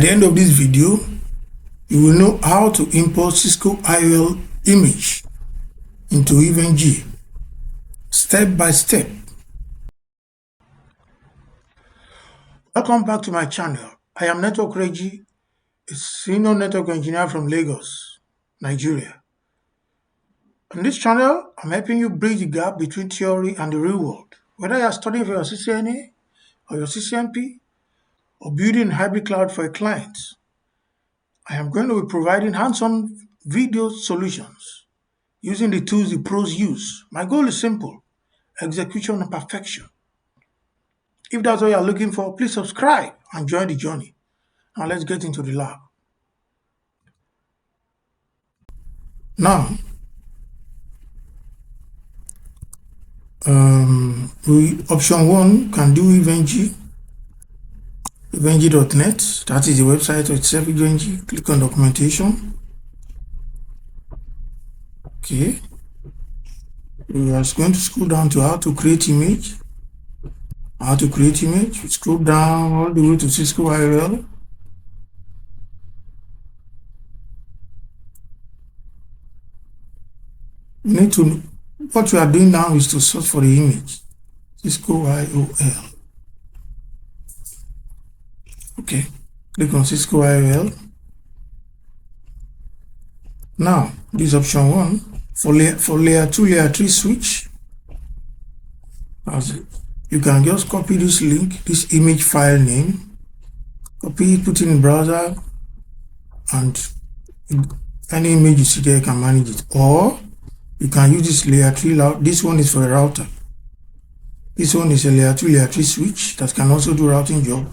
At the end of this video, you will know how to import Cisco IOL image into EVNG step by step. Welcome back to my channel. I am Network Reggie, a senior network engineer from Lagos, Nigeria. On this channel, I'm helping you bridge the gap between theory and the real world. Whether you are studying for your CCNA or your CCNP or building hybrid cloud for a client, I am going to be providing hands-on video solutions using the tools the pros use. My goal is simple: execution and perfection. If that's what you're looking for, please subscribe and join the journey. Now let's get into the lab. Now, option 1 can do EVNG, EVNG.net. That is the website itself, EVNG. Click on documentation. Okay. We are going to scroll down to how to create image. How to create image. We scroll down all the way to Cisco IOL. You need to, what we are doing now is to search for the image, Cisco IOL. Okay, click on Cisco IOL. Now, this option 1 for layer 2, layer 3 switch. You can just copy this link, this image file name, copy it, put it in the browser, and any image you see there, you can manage it. Or you can use this layer 3. This one is for a router. This one is a layer 2, layer 3 switch that can also do routing job.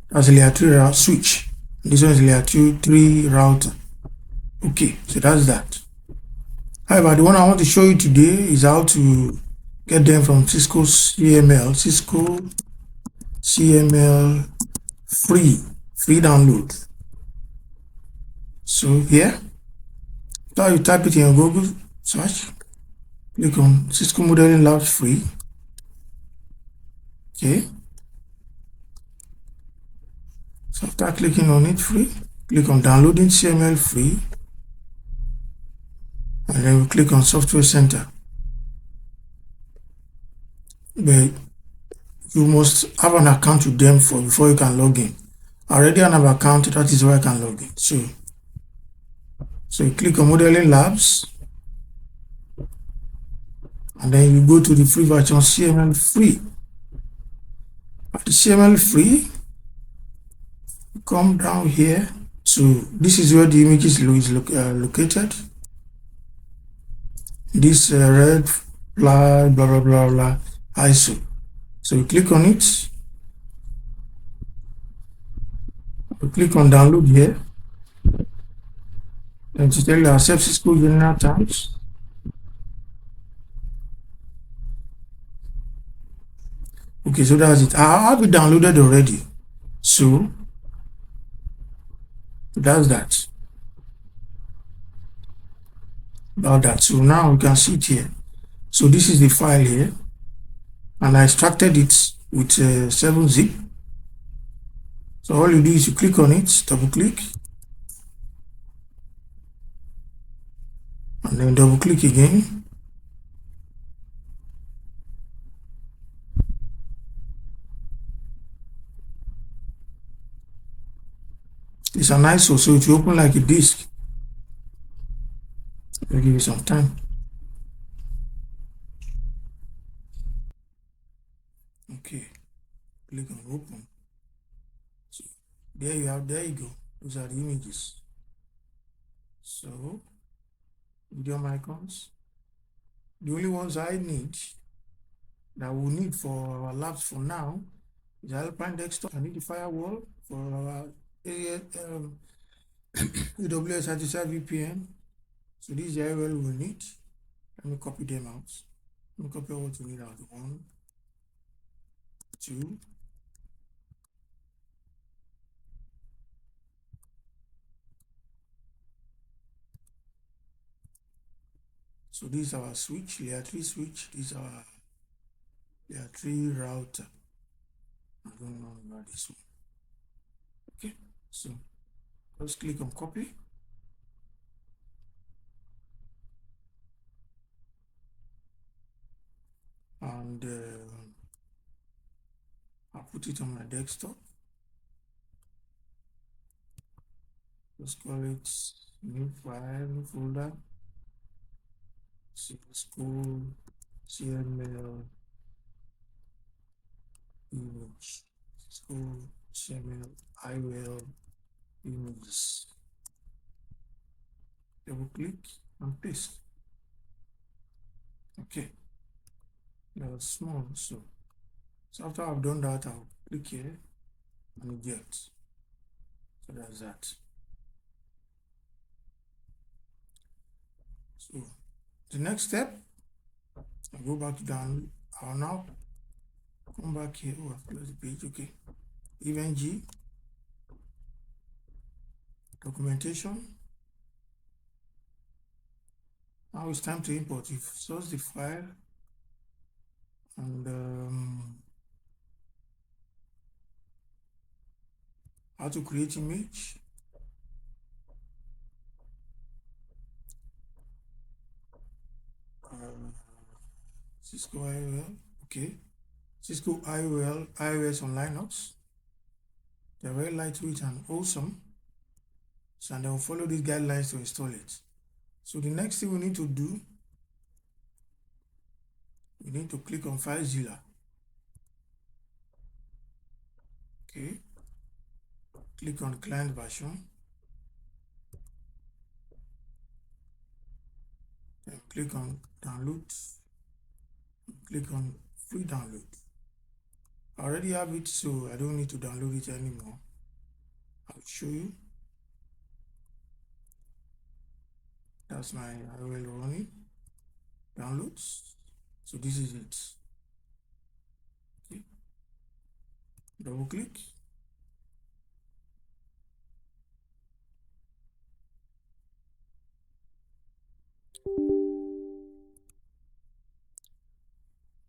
That's a layer 3 switch. This one is layer 2, 3 router. Okay, so that's that. However, the one I want to show you today is how to get them from Cisco CML. Cisco CML free download. So here, now you type it in your Google search, click on Cisco Modeling Labs free. Okay. So after clicking on it free, click on downloading CML free, and then we click on Software Center. But you must have an account with them before you can log in. I already have an account, that is why I can log in. So you click on Modeling Labs, and then you go to the free version, CML free. At the CML free, come down here. So this is where the image is located. This red flag, blah blah blah blah ISO. So you click on it. You click on download here, and to tell you accept Cisco general terms. Okay, so that's it. I have it downloaded already. So that's that. About that. So now we can see it here. So this is the file here, and I extracted it with 7-zip. So all you do is you click on it, double click, and then double click again. It's an ISO, so it will open like a disk. I'll give you some time. Okay, click on open. So there you go. Those are the images. So video icons. The only ones I need, that we'll need for our labs for now, is Alpine desktop. I need the firewall for our AWS 37 VPN. So these are what we'll need. Let me copy them out. Let me copy what we need out. 1, 2. So this is our switch, layer 3 switch. This is our layer 3 router. I don't know about this one. Okay. So just click on copy, and I'll put it on my desktop. Just call it new file, new folder, Cisco CML image, Cisco CML IOL images. Double click and paste. Okay, that's small. So after I've done that, I'll click here and eject. So that's that. So the next step, I go back to download. I'll now come back here. Oh, I've closed the page. Okay. Event G, documentation. Now it's time to import. You source the file and how to create image. Cisco IOL. Okay. Cisco IOL, iOS on Linux. They're very lightweight and awesome. So and they'll follow these guidelines to install it. So the next thing we need to do, we need to click on FileZilla. Okay. Click on client version. Then click on download. Click on free download. I already have it, so I don't need to download it anymore. I'll show you. That's my IOL running. Downloads. So this is it. Okay. Double click.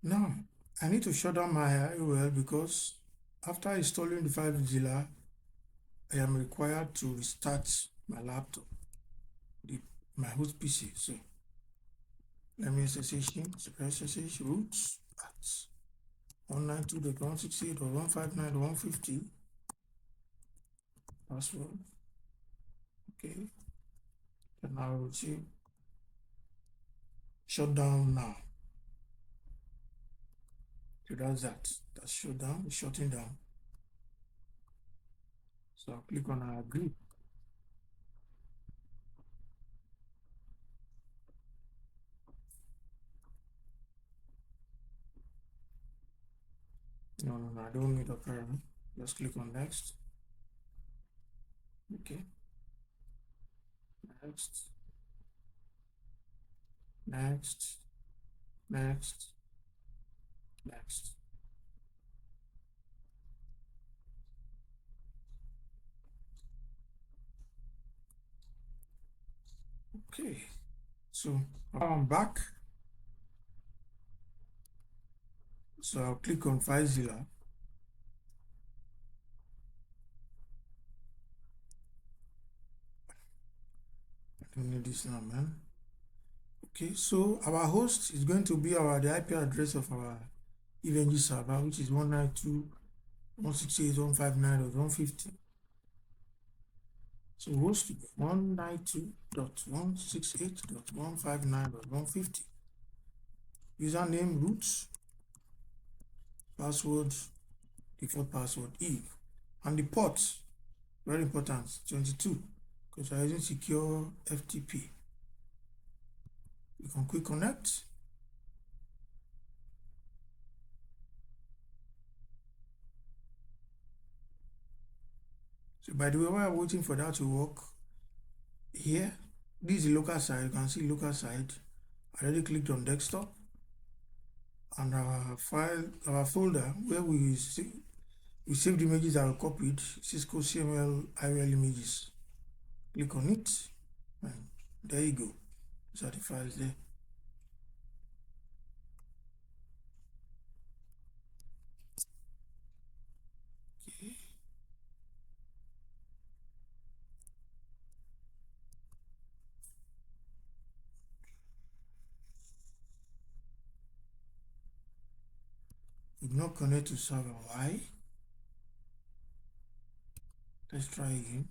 Now I need to shut down my IOL because after installing the FileZilla, I am required to restart my laptop, my host PC. So let me SSH root at 192.168.159.150 password. Okay, and I will see shut down now. So that's that. That's shut down. It's shutting down. So I'll click on agree. No, I don't need a parent. Just click on next. Okay. Next. Next. Next. Next. Okay. So I'm back. So I'll click on FileZilla. I don't need this now, man. Okay, so our host is going to be the IP address of our EVNG server, which is 192.168.159.150. So host 192.168.159.150. Username root, password, default password Eve, and the port, very important, 22, because we're using secure FTP. You can quick connect. So by the way, while I'm waiting for that to work, here, this is the local side. You can see local side. I already clicked on desktop, and our folder where we save the images that are copied, Cisco CML IOL images. Click on it, and there you go. These are the files there. Okay. Did not connect to server. Why? Let's try again.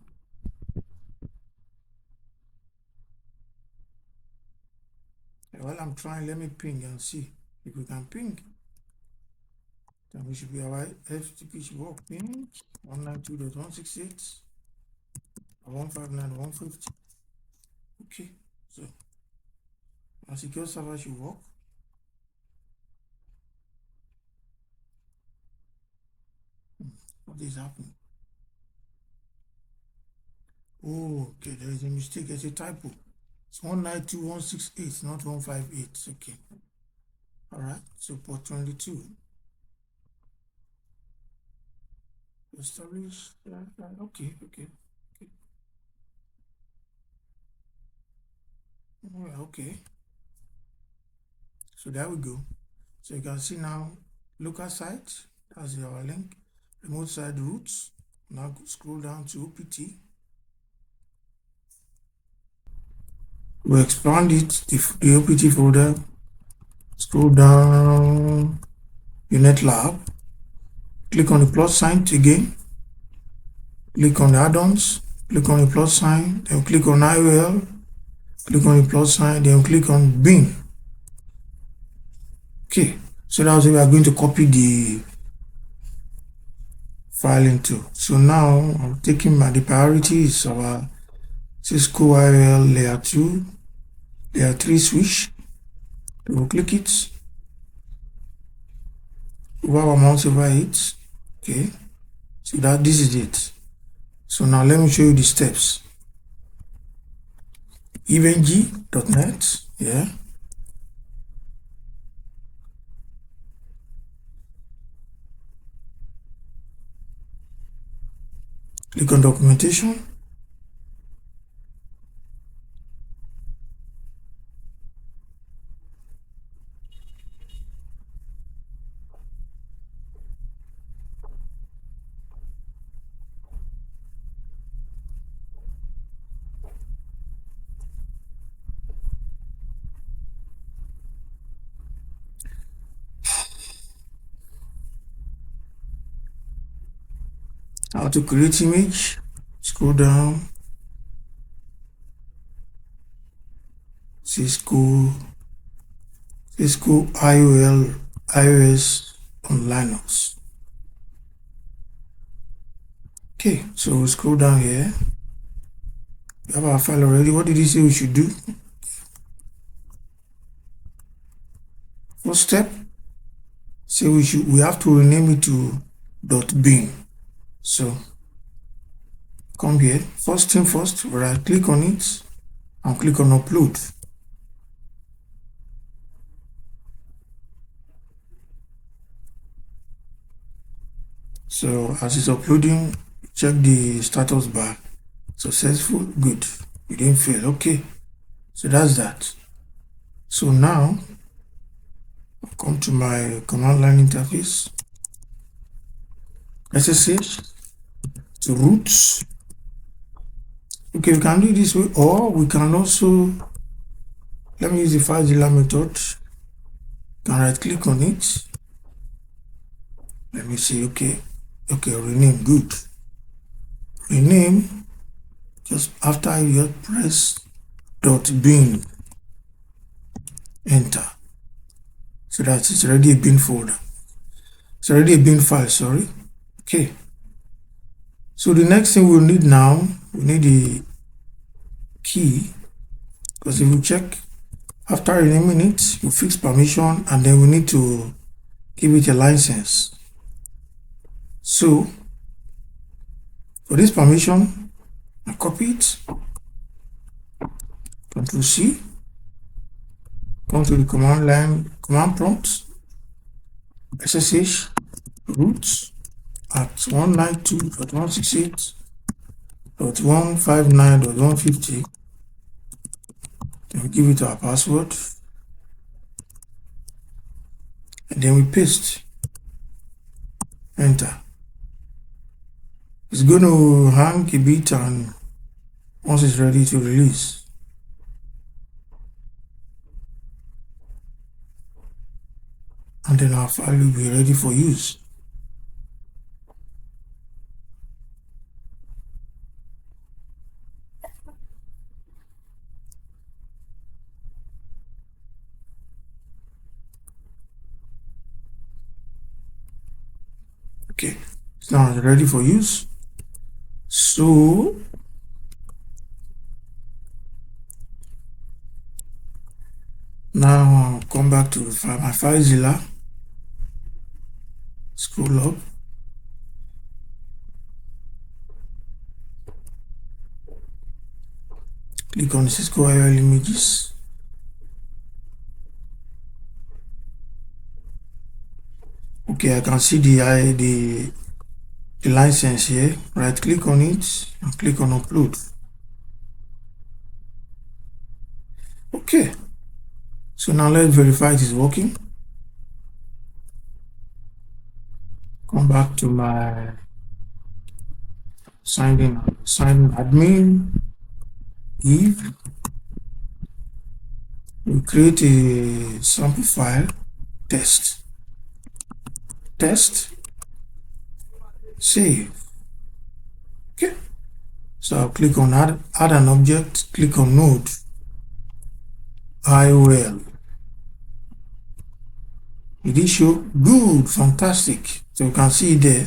While I'm trying, let me ping and see if we can ping. Then we should be alright. FTP should work. Ping 192.168.159.150. Okay, so our secure server should work. What is happening? Oh, okay, there is a mistake. There's a typo. It's 192.168, not 158. Okay. All right. So port 22. Establish. Okay. Okay. So there we go. So you can see now local site. That's our link. Remote side roots. Now scroll down to OPT. We expand it, the OPT folder. Scroll down, Unit Lab. Click on the plus sign again. Click on the add-ons. Click on the plus sign. Then click on IOL. Click on the plus sign. Then click on bin. Okay, so that's where we are going to copy the file into. So now I'm taking the priority is our Cisco IOL layer 2, layer 3 switch. We'll click it. Over our mouse over it. Okay, so this is it. So now let me show you the steps. evng.net, yeah. Click on documentation. How to create image. Scroll down. Cisco IOL iOS on Linux. Okay, so we'll scroll down here. We have our file already. What did he say we should do? First step, say we have to rename it to .bin. So come here. First thing first, right click on it and click on upload. So as it's uploading, check the status bar. Successful, good. You didn't fail. Okay, so that's that. So now I'll come to my command line interface. SSH to roots. Okay, we can do it this way, or we can also, let me use the FileZilla method. Can right click on it. Let me see. Okay, rename. Good. Rename. Just after you press .bin, enter. So that it's already a bin folder. It's already a bin file. Sorry. Okay. So the next thing we'll need now, we need the key, because if you check after renaming it, you fix permission, and then we need to give it a license. So for this permission, I copy it, Ctrl C, come to the command line, command prompt, SSH root at 192.168.159.150. Then we give it our password, and then we paste, enter. It's going to hang a bit, and once it's ready to release. and then our file will be ready for use. Okay, it's now ready for use. So now come back to my FileZilla, scroll up, click on Cisco IOL Images. Okay, I can see the license here. Right click on it and click on upload. Okay, so now let's verify it is working. Come back to my sign in admin. If we create a sample file, test, save. Okay, so I'll click on add an object, click on node IOL. Did it show? Good, fantastic. So you can see it there.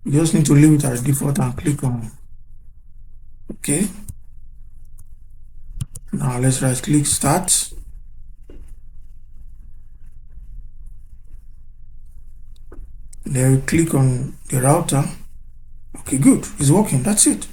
You just need to leave it as default and click on OK. Now let's right click, start. Then we click on the router. Okay, good, it's working. That's it.